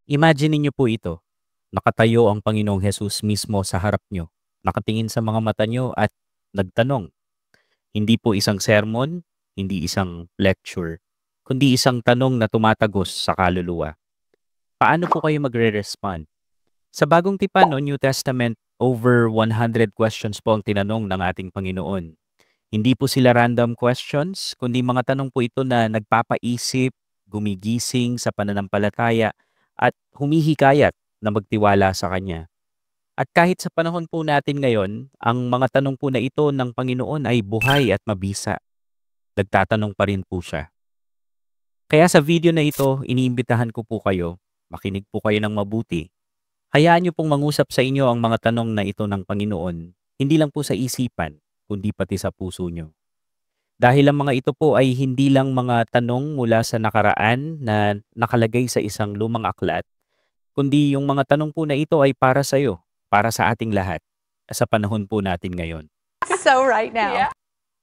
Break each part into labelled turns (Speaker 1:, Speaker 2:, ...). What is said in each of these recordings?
Speaker 1: Imagine niyo po ito. Nakatayo ang Panginoong Hesus mismo sa harap nyo. Nakatingin sa mga mata nyo at nagtanong. Hindi po isang sermon, hindi isang lecture, kundi isang tanong na tumatagos sa kaluluwa. Paano po kayo magre-respond? Sa bagong tipan no, New Testament, over 100 questions po ang tinanong ng ating Panginoon. Hindi po sila random questions, kundi mga tanong po ito na nagpapaisip, gumigising sa pananampalataya, at humihikayat na magtiwala sa Kanya. At kahit sa panahon po natin ngayon, ang mga tanong po na ito ng Panginoon ay buhay at mabisa. Nagtatanong pa rin po siya. Kaya sa video na ito, iniimbitahan ko po kayo, makinig po kayo ng mabuti. Hayaan niyo pong mangusap sa inyo ang mga tanong na ito ng Panginoon, hindi lang po sa isipan, kundi pati sa puso niyo. Dahil ang mga ito po ay hindi lang mga tanong mula sa nakaraan na nakalagay sa isang lumang aklat, kundi yung mga tanong po na ito ay para sa iyo, para sa ating lahat, sa panahon po natin ngayon.
Speaker 2: So right now. Yeah.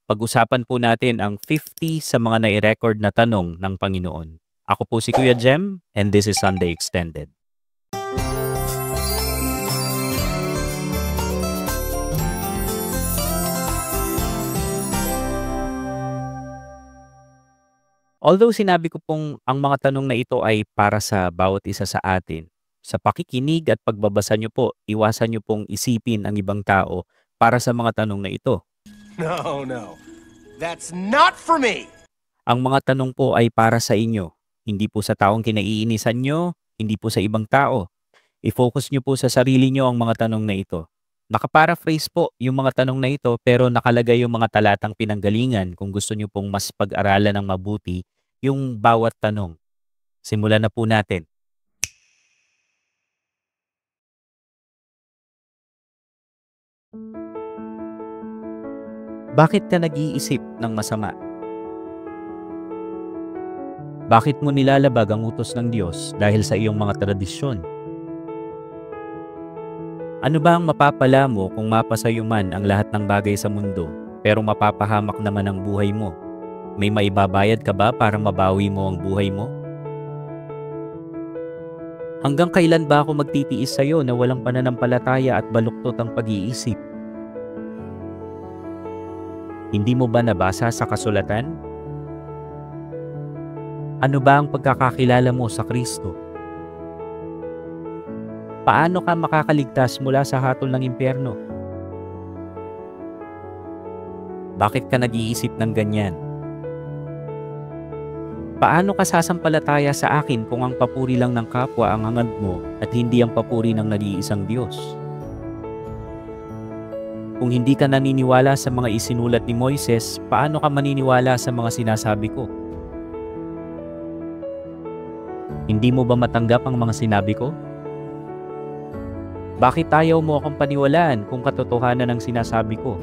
Speaker 1: Pag-usapan po natin ang 50 sa mga nai-record na tanong ng Panginoon. Ako po si Kuya Jem, and this is Sunday Extended. Although sinabi ko pong ang mga tanong na ito ay para sa bawat isa sa atin, sa pakikinig at pagbabasa nyo po, iwasan nyo pong isipin ang ibang tao para sa mga tanong na ito.
Speaker 3: No. That's not for me!
Speaker 1: Ang mga tanong po ay para sa inyo, hindi po sa taong kinaiinisan nyo, hindi po sa ibang tao. I-focus nyo po sa sarili nyo ang mga tanong na ito. Nakaparaphrase po yung mga tanong na ito pero nakalagay yung mga talatang pinanggalingan kung gusto nyo pong mas pag-aralan ng mabuti yung bawat tanong. Simulan na po natin. Bakit ka nag-iisip ng masama? Bakit mo nilalabag ang utos ng Diyos dahil sa iyong mga tradisyon? Ano ba ang mapapala mo kung mapasayo man ang lahat ng bagay sa mundo, pero mapapahamak naman ang buhay mo? May maibabayad ka ba para mabawi mo ang buhay mo? Hanggang kailan ba ako magtitiis sa iyo na walang pananampalataya at baluktot ang pag-iisip? Hindi mo ba nabasa sa kasulatan? Ano ba ang pagkakakilala mo sa Kristo? Paano ka makakaligtas mula sa hatol ng impyerno? Bakit ka nag-iisip ng ganyan? Paano ka sasampalataya sa akin kung ang papuri lang ng kapwa ang hangad mo at hindi ang papuri ng nag-iisang Diyos? Kung hindi ka naniniwala sa mga isinulat ni Moises, paano ka maniniwala sa mga sinasabi ko? Hindi mo ba matanggap ang mga sinabi ko? Bakit ayaw mo akong paniwalaan kung katotohanan ang sinasabi ko?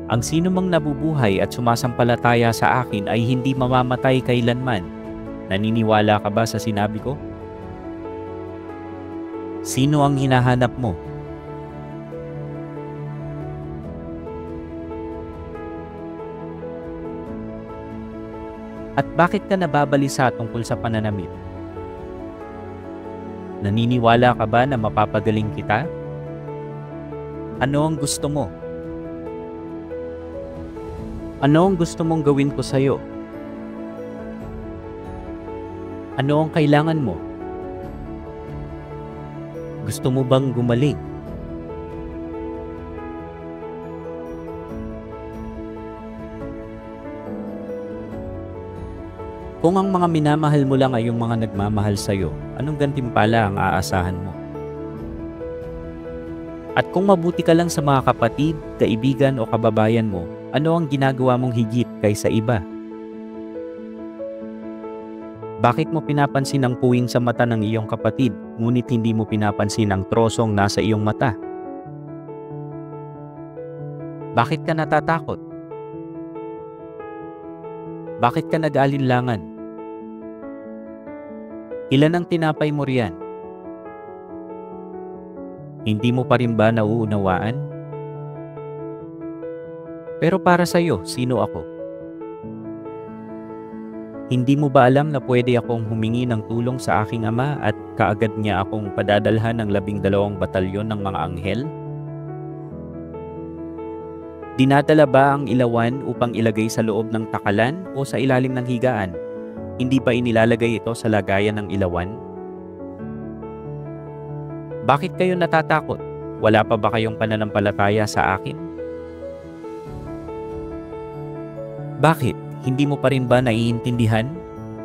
Speaker 1: Ang sino mang nabubuhay at sumasampalataya sa akin ay hindi mamamatay kailanman. Naniniwala ka ba sa sinabi ko? Sino ang hinahanap mo? At bakit ka nababalisa tungkol sa pananamit? Naniniwala ka ba na mapapagaling kita? Ano ang gusto mo? Ano ang gusto mong gawin ko sa'yo? Ano ang kailangan mo? Gusto mo bang gumaling? Kung ang mga minamahal mo lang ay yung mga nagmamahal sa'yo, anong gantimpala ang aasahan mo? At kung mabuti ka lang sa mga kapatid, kaibigan o kababayan mo, ano ang ginagawa mong higit kaysa iba? Bakit mo pinapansin ang puwing sa mata ng iyong kapatid, ngunit hindi mo pinapansin ang trosong nasa iyong mata? Bakit ka natatakot? Bakit ka nag-aalinlangan? Ilan ang tinapay mo riyan? Hindi mo pa rin ba nauunawaan? Pero para sa iyo, sino ako? Hindi mo ba alam na pwede akong humingi ng tulong sa aking ama at kaagad niya akong padadalhan ng 12 batalyon ng mga anghel? Dinadala ba ang ilawan upang ilagay sa loob ng takalan o sa ilalim ng higaan? Hindi ba inilalagay ito sa lagayan ng ilawan? Bakit kayo natatakot? Wala pa ba kayong pananampalataya sa akin? Bakit? Hindi mo pa rin ba naiintindihan?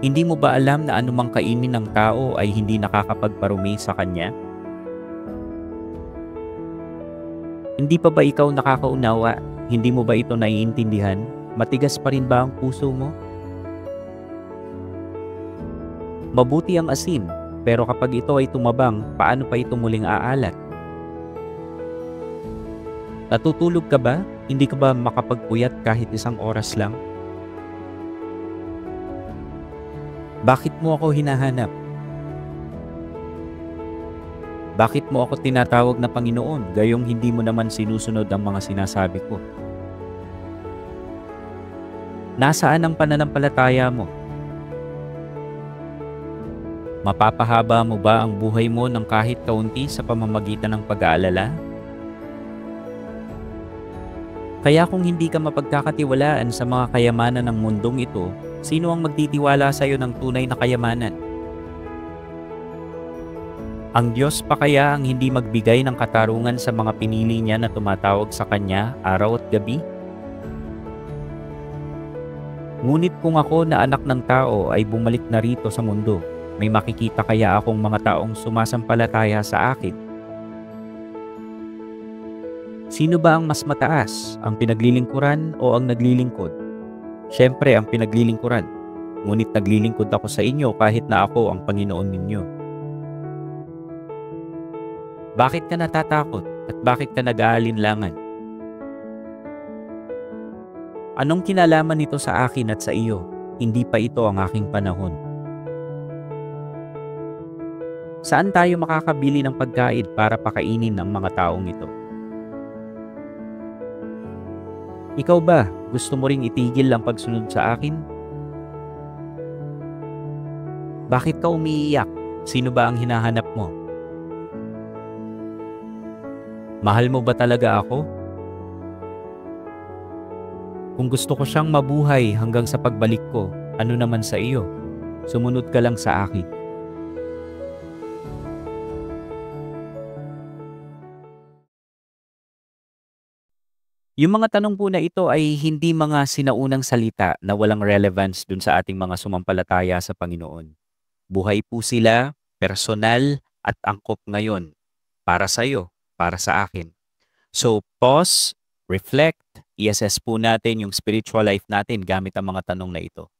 Speaker 1: Hindi mo ba alam na anumang kainin ng tao ay hindi nakakapagparumi sa kanya? Hindi pa ba ikaw nakakaunawa? Hindi mo ba ito naiintindihan? Matigas pa rin ba ang puso mo? Mabuti ang asin, pero kapag ito ay tumabang, paano pa ito muling aalat? Natutulog ka ba? Hindi ka ba makapagpuyat kahit isang oras lang? Bakit mo ako hinahanap? Bakit mo ako tinatawag na Panginoon, gayong hindi mo naman sinusunod ang mga sinasabi ko? Nasaan ang pananampalataya mo? Mapapahaba mo ba ang buhay mo ng kahit kaunti sa pamamagitan ng pag-aalala? Kaya kung hindi ka mapagkakatiwalaan sa mga kayamanan ng mundong ito, sino ang magtitiwala sa iyo ng tunay na kayamanan? Ang Diyos pa kaya ang hindi magbigay ng katarungan sa mga pinili niya na tumatawag sa Kanya araw at gabi? Ngunit kung ako na anak ng tao ay bumalik na rito sa mundo, may makikita kaya akong mga taong sumasampalataya sa akin? Sino ba ang mas mataas, ang pinaglilingkuran o ang naglilingkod? Siyempre ang pinaglilingkuran, ngunit naglilingkod ako sa inyo kahit na ako ang Panginoon ninyo. Bakit ka natatakot at bakit ka nag-aalinlangan? Anong kinalaman nito sa akin at sa iyo? Hindi pa ito ang aking panahon. Saan tayo makakabili ng pagkain para pakainin ng mga taong ito? Ikaw ba, gusto mo ring itigil ang pagsunod sa akin? Bakit ka umiiyak? Sino ba ang hinahanap mo? Mahal mo ba talaga ako? Kung gusto ko siyang mabuhay hanggang sa pagbalik ko, ano naman sa iyo? Sumunod ka lang sa akin. Yung mga tanong po na ito ay hindi mga sinaunang salita na walang relevance dun sa ating mga sumampalataya sa Panginoon. Buhay po sila, personal at angkop ngayon. Para sa iyo, para sa akin. So pause, reflect, i-assess po natin yung spiritual life natin gamit ang mga tanong na ito.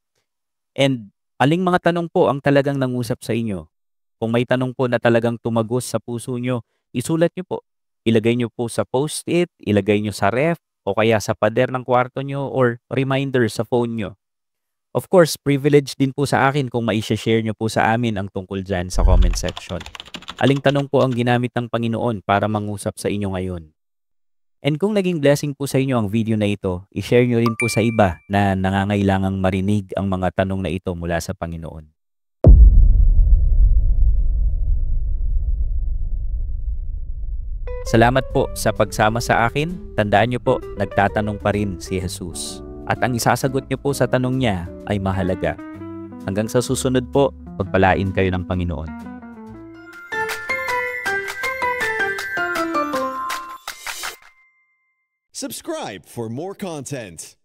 Speaker 1: And aling mga tanong po ang talagang nangusap sa inyo? Kung may tanong po na talagang tumagos sa puso nyo, isulat nyo po. Ilagay nyo po sa post-it, ilagay nyo sa ref, o kaya sa pader ng kwarto nyo or reminder sa phone nyo. Of course, privilege din po sa akin kung mai-share nyo po sa amin ang tungkol dyan sa comment section. Aling tanong po ang ginamit ng Panginoon para mangusap sa inyo ngayon? And kung naging blessing po sa inyo ang video na ito, i-share nyo rin po sa iba na nangangailangang marinig ang mga tanong na ito mula sa Panginoon. Salamat po sa pagsama sa akin. Tandaan niyo po, nagtatanong pa rin si Jesus. At ang isasagot niyo po sa tanong niya ay mahalaga. Hanggang sa susunod po, pagpalain kayo ng Panginoon.
Speaker 4: Subscribe for more content.